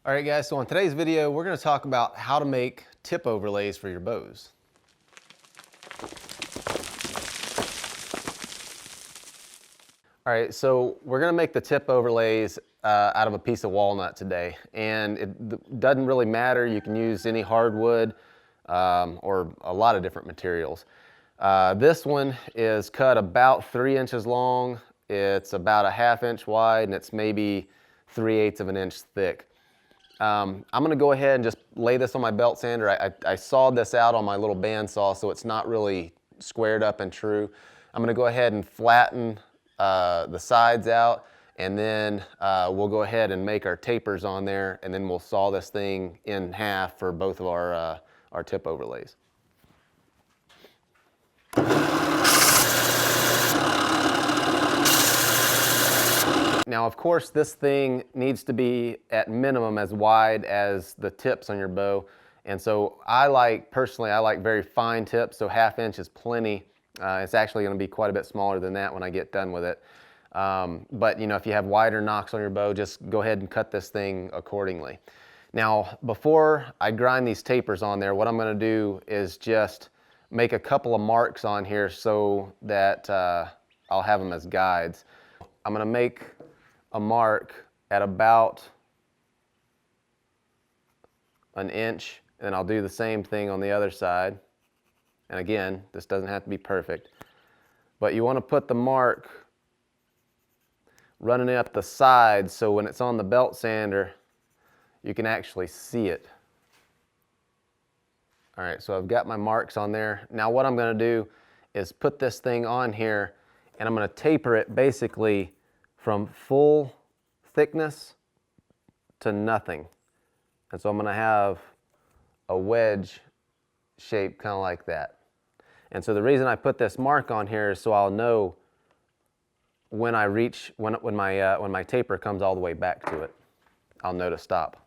All right guys, so on today's video, we're gonna talk about how to make tip overlays for your bows. All right, so we're gonna make the tip overlays out of a piece of walnut today. And it doesn't really matter, you can use any hardwood or a lot of different materials. This one is cut about 3 inches long, it's about a 1/2 inch wide, and it's maybe 3/8 of an inch thick. I'm gonna go ahead and just lay this on my belt sander. I sawed this out on my little bandsaw, so it's not really squared up and true. I'm gonna go ahead and flatten the sides out, and then we'll go ahead and make our tapers on there, and then we'll saw this thing in half for both of our tip overlays. Now, of course, this thing needs to be at minimum as wide as the tips on your bow. And so personally, I like very fine tips, so 1/2 inch is plenty. It's actually gonna be quite a bit smaller than that when I get done with it. But you know, if you have wider nocks on your bow, just go ahead and cut this thing accordingly. Now, before I grind these tapers on there, what I'm gonna do is just make a couple of marks on here so that I'll have them as guides. I'm gonna make a mark at about 1 inch, and I'll do the same thing on the other side. And again, this doesn't have to be perfect, but you want to put the mark running up the side so when it's on the belt sander, you can actually see it. All right, so I've got my marks on there. Now what I'm going to do is put this thing on here, and I'm going to taper it basically from full thickness to nothing. And so I'm gonna have a wedge shape kind of like that. And so the reason I put this mark on here is so I'll know when I reach, when my taper comes all the way back to it, I'll know to stop.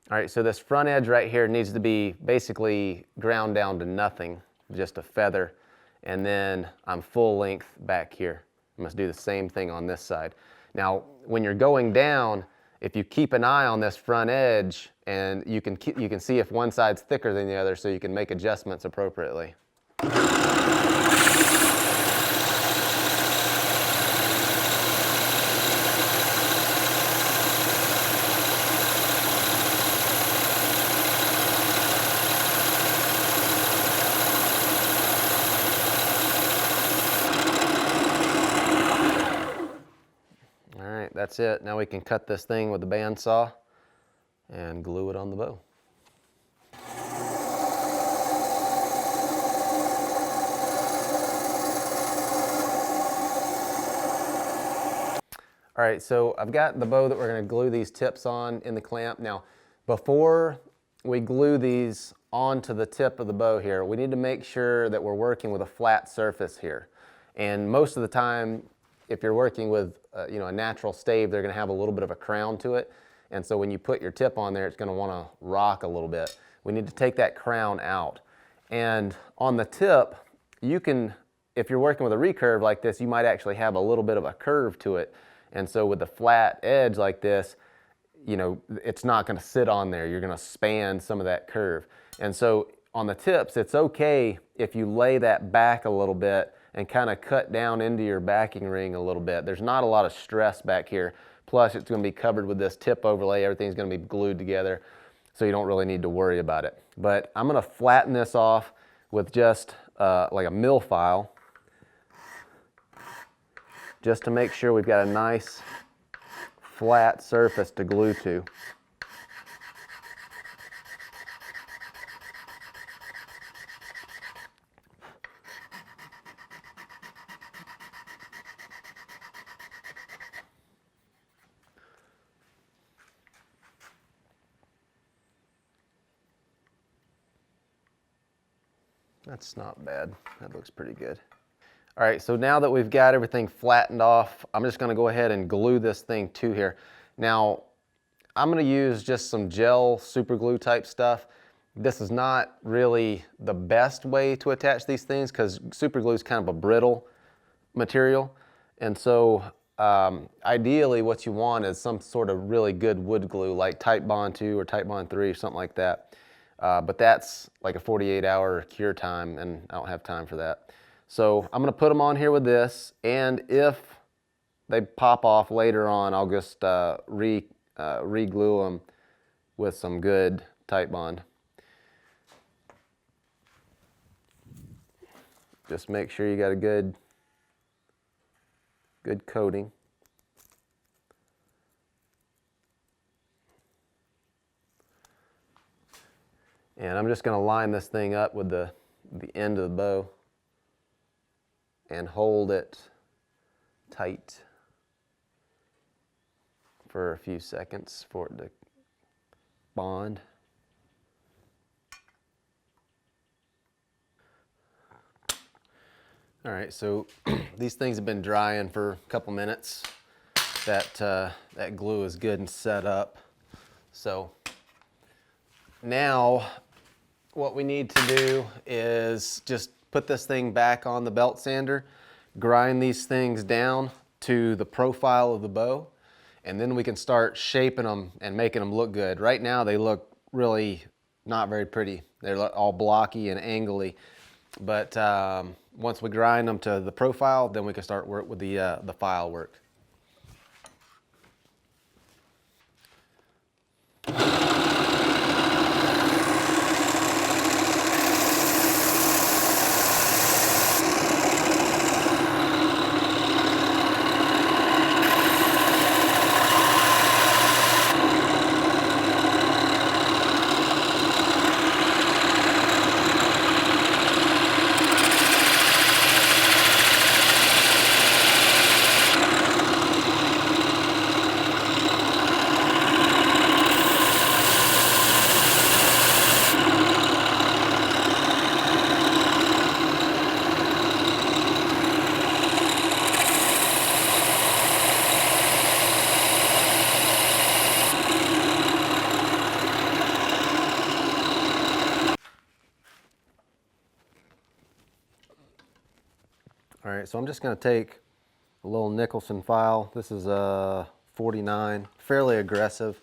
All right, so this front edge right here needs to be basically ground down to nothing, just a feather, and then I'm full length back here. I must do the same thing on this side. Now, when you're going down, if you keep an eye on this front edge, and you can see if one side's thicker than the other, so you can make adjustments appropriately. That's it. Now we can cut this thing with the bandsaw and glue it on the bow. All right, so I've got the bow that we're going to glue these tips on in the clamp. Now, before we glue these onto the tip of the bow here, we need to make sure that we're working with a flat surface here. And most of the time, if you're working with a natural stave, they're going to have a little bit of a crown to it. And so when you put your tip on there, it's going to want to rock a little bit. We need to take that crown out. And on the tip, you can, if you're working with a recurve like this, you might actually have a little bit of a curve to it. And so with the flat edge like this, you know, it's not going to sit on there. You're going to span some of that curve. And so on the tips, it's okay if you lay that back a little bit and kind of cut down into your backing ring a little bit. There's not a lot of stress back here. Plus, it's going to be covered with this tip overlay. Everything's going to be glued together, so you don't really need to worry about it. But I'm going to flatten this off with just like a mill file, just to make sure we've got a nice flat surface to glue to. That's not bad. That looks pretty good. All right, so now that we've got everything flattened off, I'm just gonna go ahead and glue this thing to here. Now, I'm gonna use just some gel super glue type stuff. This is not really the best way to attach these things because super glue is kind of a brittle material. And so ideally what you want is some sort of really good wood glue like Type Bond 2 or Type Bond 3 or something like that. But that's like a 48-hour cure time and I don't have time for that. So I'm gonna put them on here with this, and if they pop off later on, I'll just re-glue them with some good Type Bond. Just make sure you got a good coating. And I'm just going to line this thing up with the end of the bow and hold it tight for a few seconds for it to bond. All right, so these things have been drying for a couple minutes. That glue is good and set up. So now what we need to do is just put this thing back on the belt sander, grind these things down to the profile of the bow, and then we can start shaping them and making them look good. Right now they look really not very pretty. They're all blocky and angly. But once we grind them to the profile, then we can start work with the file work. All right, so I'm just going to take a little Nicholson file. This is a 49, fairly aggressive,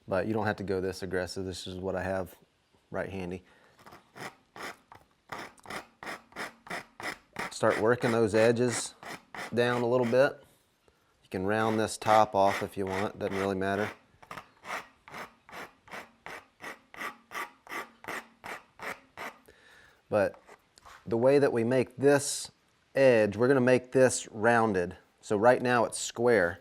but you don't have to go this aggressive. This is what I have right handy. Start working those edges down a little bit. You can round this top off if you want, doesn't really matter. But the way that we make this edge, we're going to make this rounded. So right now it's square.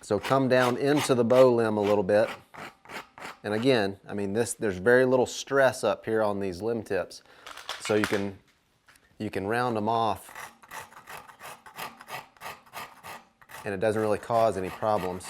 So come down into the bow limb a little bit. And again, I mean there's very little stress up here on these limb tips. So you can round them off and it doesn't really cause any problems.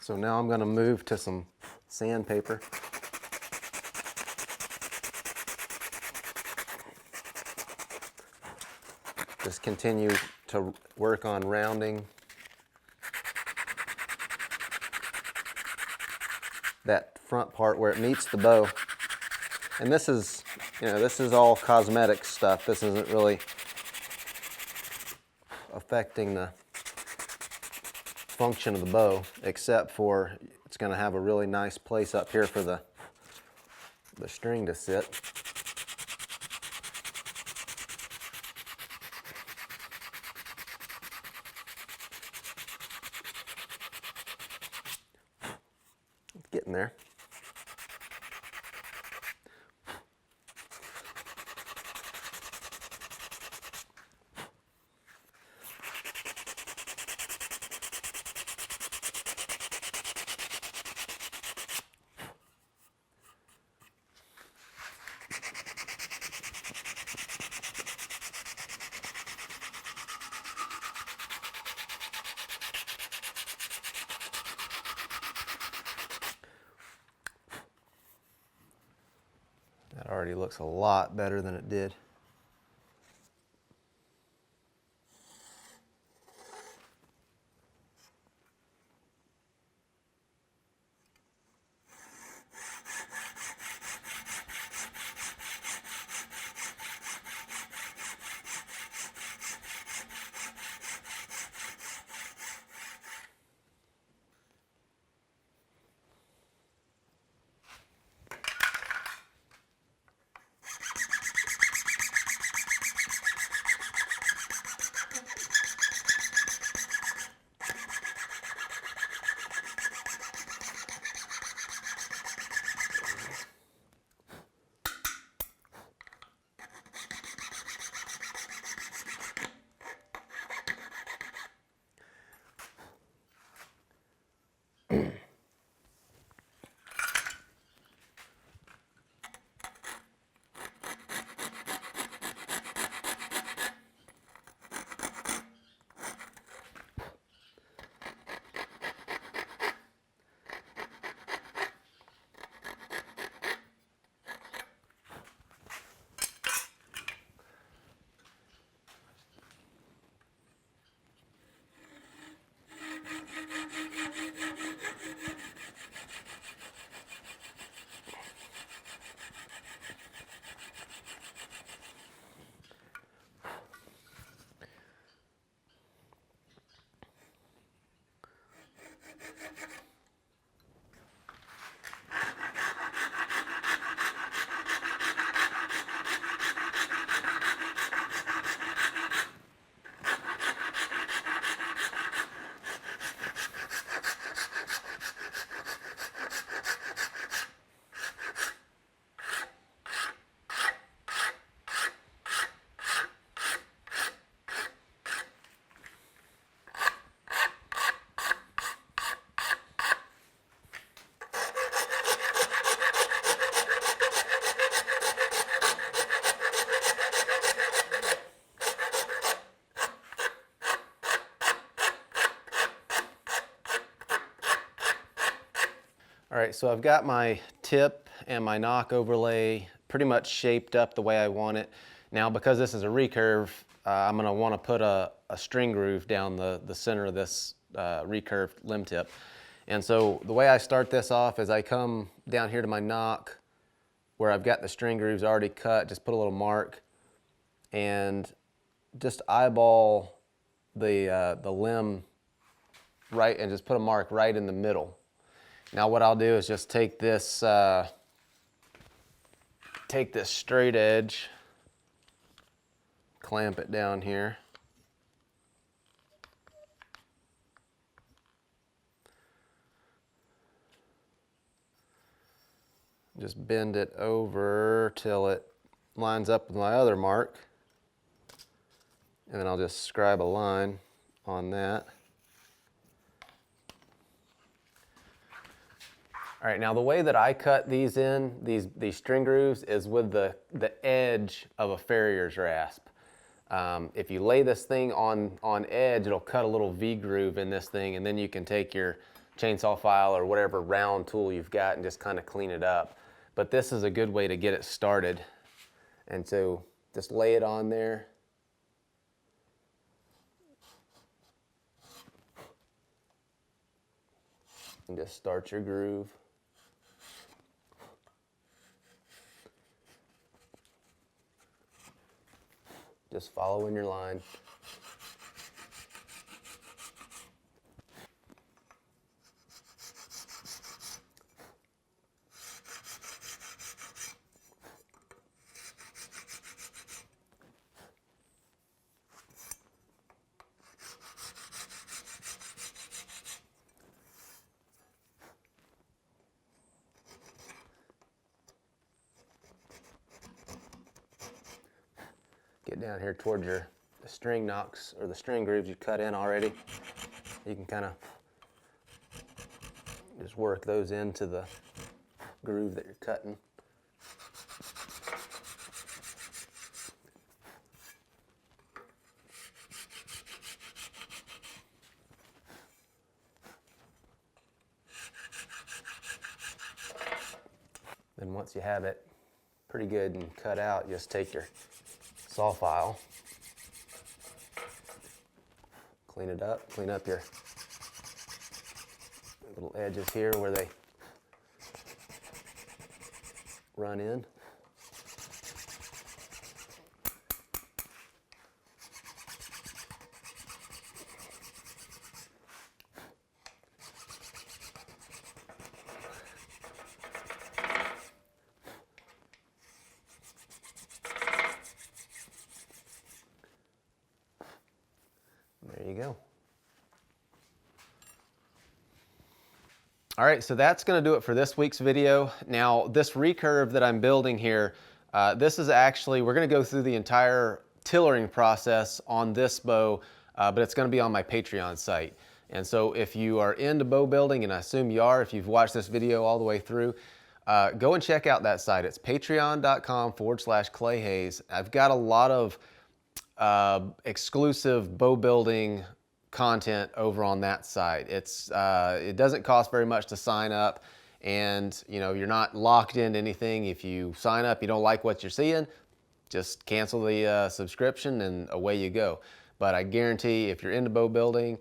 So now I'm going to move to some sandpaper. Just continue to work on rounding that front part where it meets the bow. And this is, this is all cosmetic stuff. This isn't really affecting the function of the bow, except for it's going to have a really nice place up here for the string to sit. It's getting there. That already looks a lot better than it did. All right, so I've got my tip and my knock overlay pretty much shaped up the way I want it. Now, because this is a recurve, I'm gonna wanna put a string groove down the center of this recurved limb tip. And so the way I start this off is I come down here to my knock where I've got the string grooves already cut, just put a little mark and just eyeball the limb right and just put a mark right in the middle. Now what I'll do is just take this straight edge, clamp it down here. Just bend it over till it lines up with my other mark. And then I'll just scribe a line on that. All right, now the way that I cut these in, these string grooves, is with the edge of a farrier's rasp. If you lay this thing on edge, it'll cut a little V groove in this thing, and then you can take your chainsaw file or whatever round tool you've got and just kind of clean it up. But this is a good way to get it started. And so just lay it on there. And just start your groove. Just following your line. Get down here towards the string nocks or the string grooves you cut in already. You can kind of just work those into the groove that you're cutting. Then once you have it pretty good and cut out, just take your saw file, clean it up, clean up your little edges here where they run in. There you go. All right, so that's going to do it for this week's video. Now, this recurve that I'm building here, this is actually, we're going to go through the entire tillering process on this bow, but it's going to be on my Patreon site. And so if you are into bow building, and I assume you are if you've watched this video all the way through, go and check out that site. It's patreon.com/clayhayes. I've got a lot of exclusive bow building content over on that site. It doesn't cost very much to sign up, and you're not locked into anything. If you sign up, you don't like what you're seeing, just cancel the subscription and away you go. But I guarantee if you're into bow building,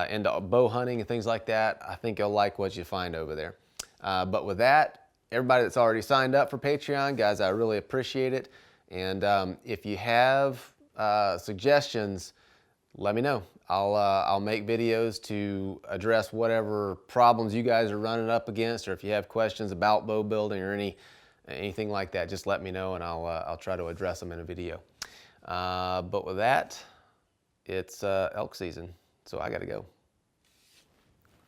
into bow hunting and things like that, I think you'll like what you find over there. But with that, everybody that's already signed up for Patreon, guys, I really appreciate it. And if you have suggestions, let me know. I'll make videos to address whatever problems you guys are running up against, or if you have questions about bow building or anything like that, just let me know and I'll try to address them in a video. But with that, it's elk season, so I gotta go.